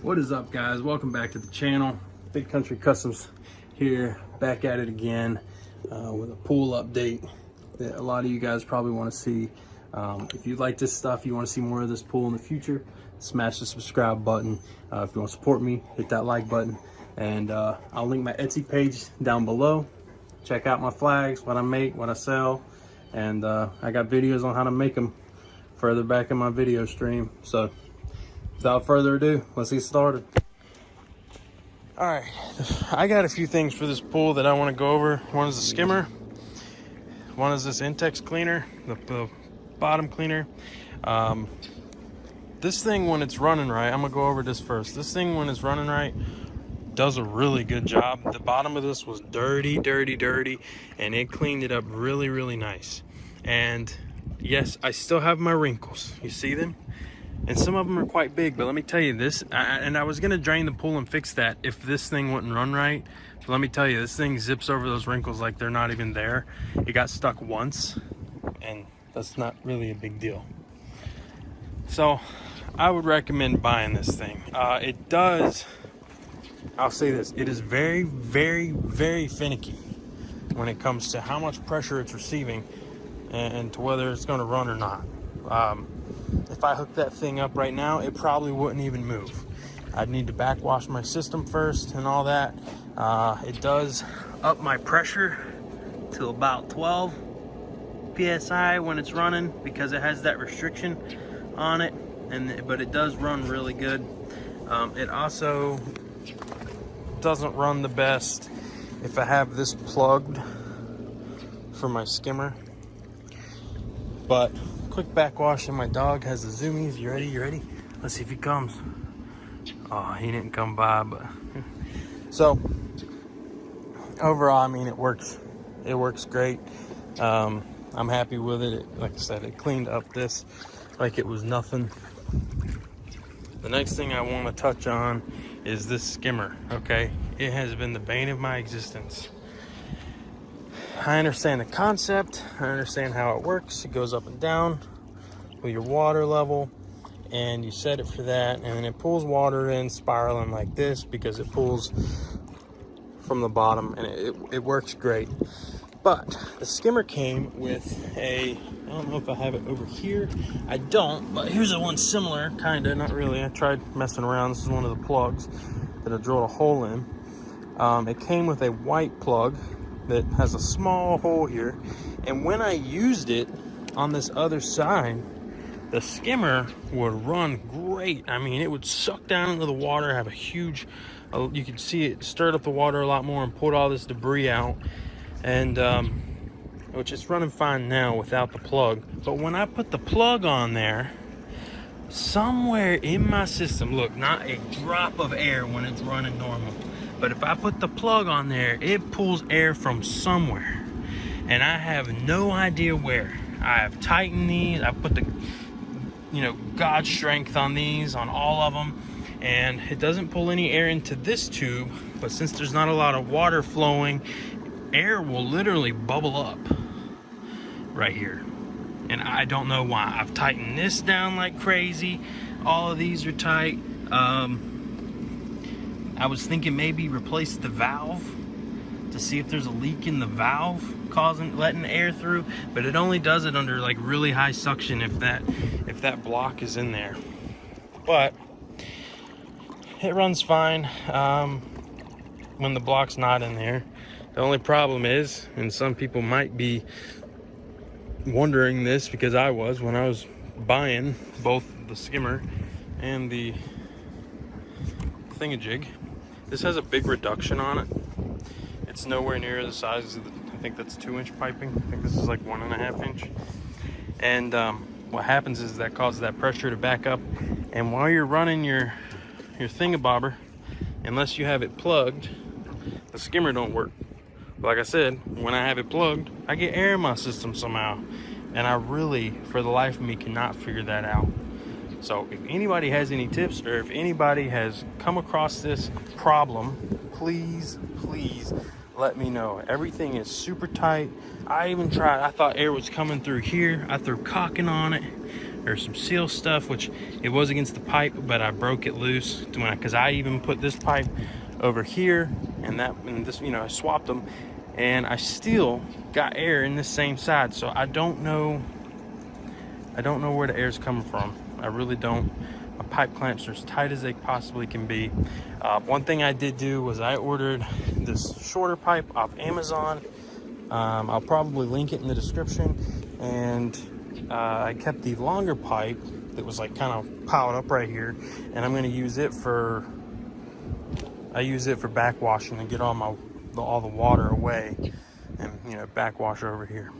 What is up, guys? Welcome back to the channel. Big Country Customs here, back at it again with a pool update that a lot of you guys probably want to see. If you like this stuff, you want to see more of this pool in the future, smash the subscribe button. If you want to support me, hit that like button, and I'll link my Etsy page down below. Check out my flags, what I make, what I sell, and I got videos on how to make them further back in my video stream. So without further ado, let's get started. All right, I got a few things for this pool that I want to go over. One is the skimmer, one is this Intex cleaner, the bottom cleaner. This thing, when it's running right, I'm gonna go over this first. This thing, when it's running right, does a really good job. The bottom of this was dirty, and it cleaned it up really nice. And yes, I still have my wrinkles. You see them? And some of them are quite big, but let me tell you this, and I was gonna drain the pool and fix that if this thing wouldn't run right. But let me tell you, this thing zips over those wrinkles like they're not even there. It got stuck once, and that's not really a big deal. So I would recommend buying this thing. It does, I'll say this, it is very finicky when it comes to how much pressure it's receiving and to whether it's gonna run or not. If I hooked that thing up right now, it probably wouldn't even move. I'd need to backwash my system first and all that. It does up my pressure to about 12 PSI when it's running because it has that restriction on it, but it does run really good. It also doesn't run the best if I have this plugged for my skimmer. But quick backwash, and my dog has the zoomies. You ready? Let's see if he comes. Oh, he didn't come by, but so overall, I mean, it works great. I'm happy with it. Like I said, it cleaned up this like it was nothing. The next thing I want to touch on is this skimmer. Okay, it has been the bane of my existence. I understand the concept, I understand how it works. It goes up and down with your water level, and you set it for that, and then it pulls water in spiraling like this because it pulls from the bottom, and it works great. But the skimmer came with I don't know if I have it over here. I don't, but here's a one similar, kinda, not really. I tried messing around. This is one of the plugs that I drilled a hole in. It came with a white plug that has a small hole here, and when I used it on this other side, the skimmer would run great. I mean, it would suck down into the water, have a huge, you could see it stirred up the water a lot more and pulled all this debris out, and which is running fine now without the plug. But when I put the plug on there, somewhere in my system, look, not a drop of air when it's running normal, but if I put the plug on there, it pulls air from somewhere, and I have no idea where. I have tightened these, I put the, God strength on these, on all of them, and it doesn't pull any air into this tube. But since there's not a lot of water flowing, air will literally bubble up right here, and I don't know why. I've tightened this down like crazy. All of these are tight. I was thinking maybe replace the valve to see if there's a leak in the valve letting air through, but it only does it under like really high suction if that block is in there. But it runs fine when the block's not in there. The only problem is, and some people might be wondering this because I was when I was buying both the skimmer and the thingamajig, this has a big reduction on it. It's nowhere near the size of I think that's 2-inch piping. I think this is like 1.5 inch. And what happens is that causes that pressure to back up. And while you're running your thingamabobber, unless you have it plugged, the skimmer don't work. But like I said, when I have it plugged, I get air in my system somehow. And I really, for the life of me, cannot figure that out. So if anybody has any tips, or if anybody has come across this problem, please let me know. Everything is super tight. I even tried, I thought air was coming through here. I threw caulking on it, There's some seal stuff, which it was against the pipe, but I broke it loose because I even put this pipe over here and this, you know, I swapped them, and I still got air in the same side. So I don't know where the air's coming from. I really don't. My pipe clamps are as tight as they possibly can be. One thing I did do was I ordered this shorter pipe off Amazon. I'll probably link it in the description. And I kept the longer pipe that was like kind of piled up right here, and I'm going to use it for backwashing to get all the water away, and, you know, backwash over here.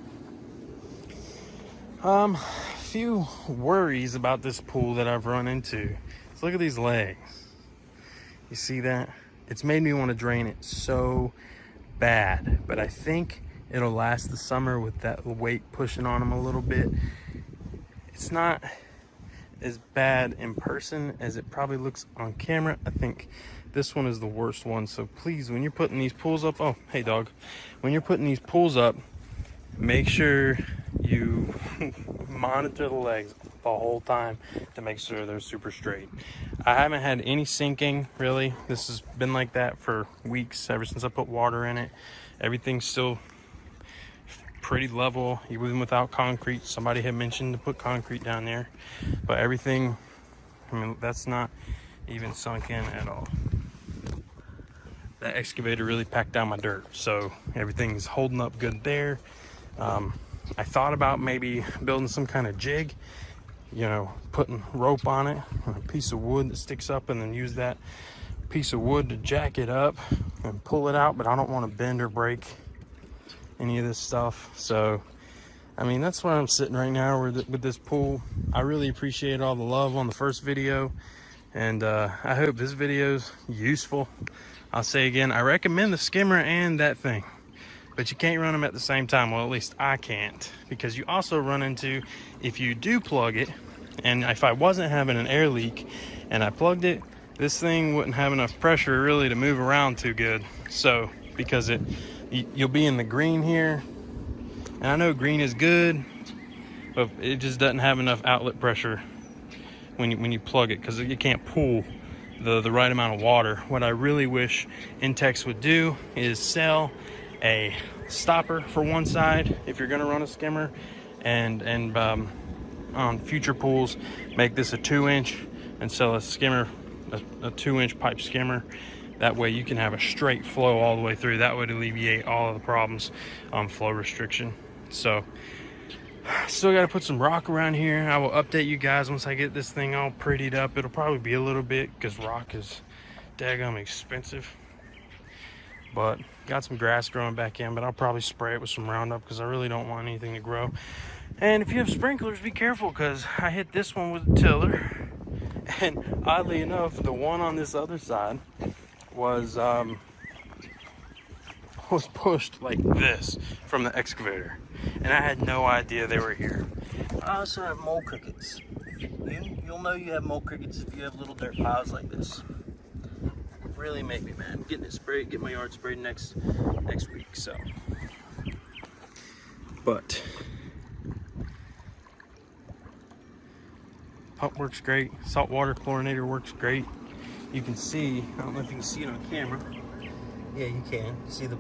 Few worries about this pool that I've run into. So look at these legs. You see that? It's made me want to drain it so bad, but I think it'll last the summer with that weight pushing on them a little bit. It's not as bad in person as it probably looks on camera. I think this one is the worst one. So please, when you're putting these pools up, oh, hey dog. When you're putting these pools up, make sure you monitor the legs the whole time to make sure they're super straight. I haven't had any sinking, really. This has been like that for weeks, ever since I put water in it. Everything's still pretty level, even without concrete. Somebody had mentioned to put concrete down there, but everything, I mean, that's not even sunk in at all. That excavator really packed down my dirt, so everything's holding up good there. I thought about maybe building some kind of jig, you know, putting rope on it and a piece of wood that sticks up, and then use that piece of wood to jack it up and pull it out, but I don't want to bend or break any of this stuff. So I mean, that's where I'm sitting right now with this pool. I really appreciate all the love on the first video, and I hope this video's useful. I'll say again, I recommend the skimmer and that thing, but you can't run them at the same time. Well, at least I can't, because you also run into, if you do plug it, and if I wasn't having an air leak and I plugged it, this thing wouldn't have enough pressure really to move around too good. So because you'll be in the green here, and I know green is good, but it just doesn't have enough outlet pressure when you plug it, because you can't pull the right amount of water. What I really wish Intex would do is sell a stopper for one side if you're going to run a skimmer, and on future pools make this a 2-inch and sell a skimmer, a 2-inch pipe skimmer. That way you can have a straight flow all the way through. That would alleviate all of the problems on flow restriction. So still got to put some rock around here. I will update you guys once I get this thing all prettied up. It'll probably be a little bit, because rock is daggum expensive. But got some grass growing back in, but I'll probably spray it with some Roundup, because I really don't want anything to grow. And if you have sprinklers, be careful, because I hit this one with a tiller, and oddly enough, the one on this other side was pushed like this from the excavator, and I had no idea they were here. I also have mole crickets. You'll know you have mole crickets if you have little dirt piles like this. Really make me mad. I'm getting it sprayed, get my yard sprayed next week. So, but pump works great. Saltwater chlorinator works great. You can see, I don't know if you can see it on camera. Yeah, you can see the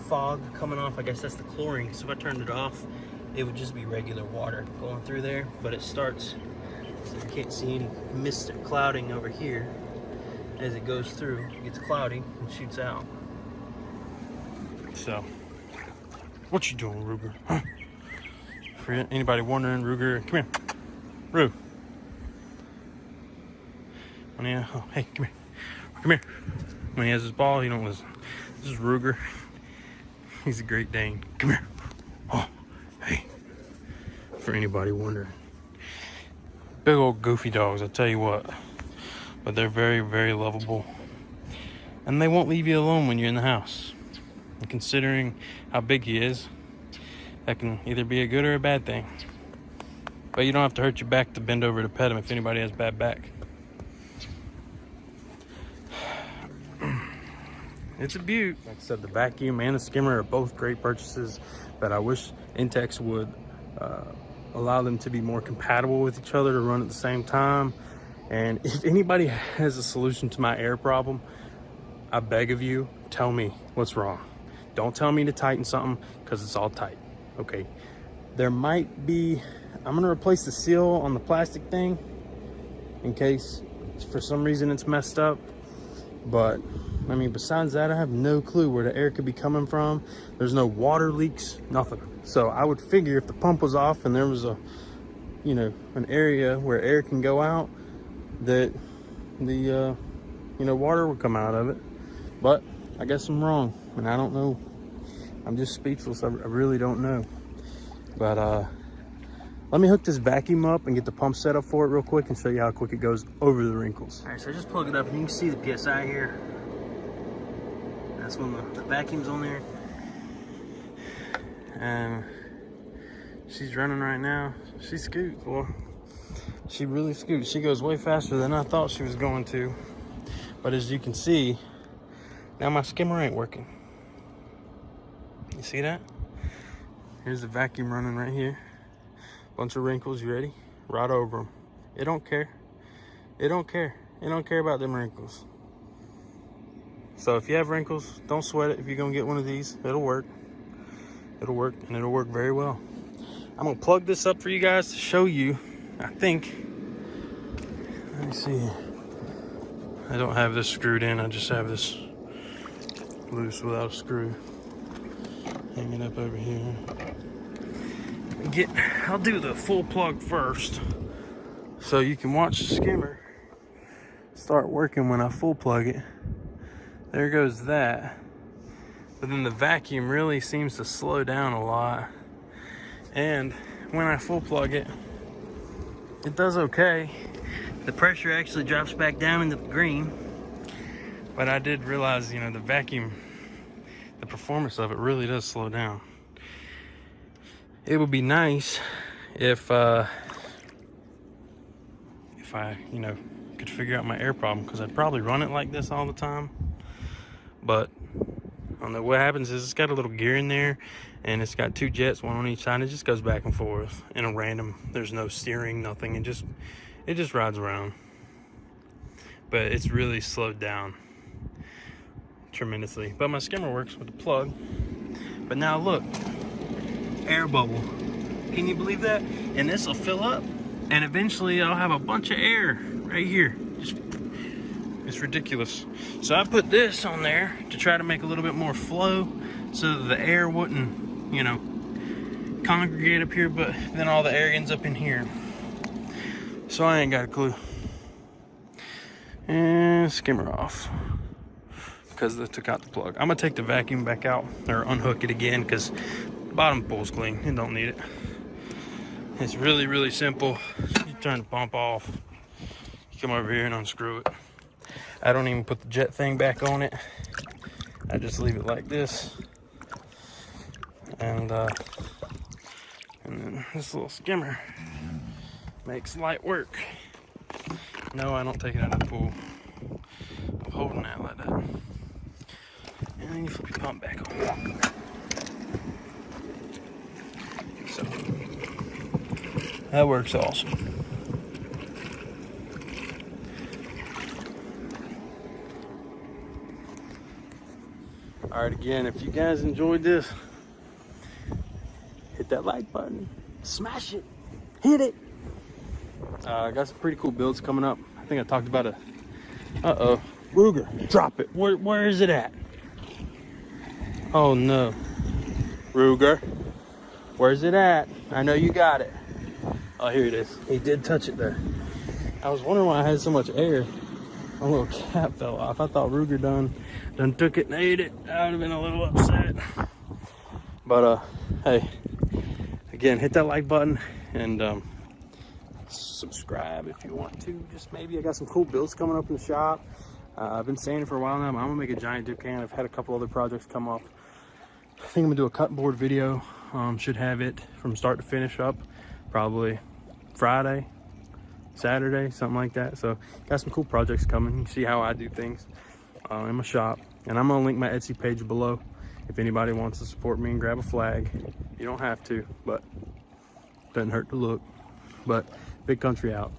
fog coming off. I guess that's the chlorine. So if I turned it off, it would just be regular water going through there. But it starts, so you can't see any mist or clouding over here. As it goes through, it gets cloudy and shoots out. So, what you doing, Ruger? Huh? For anybody wondering, Ruger, come here. Roo. Oh, hey, come here. Come here. When he has his ball, he don't listen. This is Ruger. He's a Great Dane. Come here. Oh, hey. For anybody wondering. Big old goofy dogs, I tell you what. But they're very, very lovable. And they won't leave you alone when you're in the house. And considering how big he is, that can either be a good or a bad thing. But you don't have to hurt your back to bend over to pet him if anybody has bad back. It's a beaut. Like I said, the vacuum and the skimmer are both great purchases, but I wish Intex would allow them to be more compatible with each other to run at the same time. And if anybody has a solution to my air problem, I beg of you, tell me what's wrong. Don't tell me to tighten something because it's all tight, okay? There might be, I'm gonna replace the seal on the plastic thing in case for some reason it's messed up. But I mean, besides that, I have no clue where the air could be coming from. There's no water leaks, nothing. So I would figure if the pump was off and there was a, you know, an area where air can go out, that the, you know, water would come out of it. But I guess I'm wrong, and I don't know. I'm just speechless. I really don't know. But let me hook this vacuum up and get the pump set up for it real quick and show you how quick it goes over the wrinkles. All right, so I just plugged it up and you can see the PSI here. That's when the vacuum's on there. And she's running right now. She scoots, boy. She really scoots. She goes way faster than I thought she was going to. But as you can see, now my skimmer ain't working. You see that? Here's the vacuum running right here. Bunch of wrinkles, you ready? Right over them. It don't care. It don't care. It don't care about them wrinkles. So if you have wrinkles, don't sweat it. If you're gonna get one of these, it'll work. It'll work, and it'll work very well. I'm gonna plug this up for you guys to show you, I think. Let me see. I don't have this screwed in. I just have this loose without a screw. Hanging up over here. I'll do the full plug first so you can watch the skimmer start working when I full plug it. There goes that. But then the vacuum really seems to slow down a lot. And when I full plug it, it does okay. The pressure actually drops back down into the green. But I did realize, you know, the vacuum, the performance of it really does slow down. It would be nice if I, you know, could figure out my air problem, because I'd probably run it like this all the time. But I don't know what happens is it's got a little gear in there, and it's got two jets, one on each side. It just goes back and forth in a random. There's no steering, nothing. It just rides around. But it's really slowed down tremendously. But my skimmer works with the plug. But now look. Air bubble. Can you believe that? And this will fill up, and eventually I'll have a bunch of air right here. It's ridiculous. So I put this on there to try to make a little bit more flow so that the air wouldn't, you know, congregate up here, but then all the air ends up in here. So I ain't got a clue. And skimmer off, because they took out the plug. I'm gonna take the vacuum back out, or unhook it again, because bottom pool's clean. It don't need it. It's really, really simple. You turn the pump off. You come over here and unscrew it. I don't even put the jet thing back on it. I just leave it like this. And then this little skimmer makes light work. No, I don't take it out of the pool. I'm holding that like that. And then you flip your pump back on. So that works awesome. All right, again, if you guys enjoyed this, hit that like button, smash it, hit it. I got some pretty cool builds coming up. I think I talked about it. Uh-oh, Ruger, drop it. Where is it at? Oh no, Ruger, where's it at? I know you got it. Oh, here it is. He did touch it there. I was wondering why I had so much air. My little cap fell off. I thought Ruger done took it and ate it. I would have been a little upset. But hey, again, hit that like button and subscribe if you want to. Just maybe. I got some cool builds coming up in the shop. I've been saying it for a while now, but I'm gonna make a giant dip can. I've had a couple other projects come up. I think I'm gonna do a cut board video. Should have it from start to finish up probably Friday, Saturday, something like that. So got some cool projects coming. You see how I do things in my shop. And I'm gonna link my Etsy page below if anybody wants to support me and grab a flag. You don't have to, but doesn't hurt to look. But Big Country out.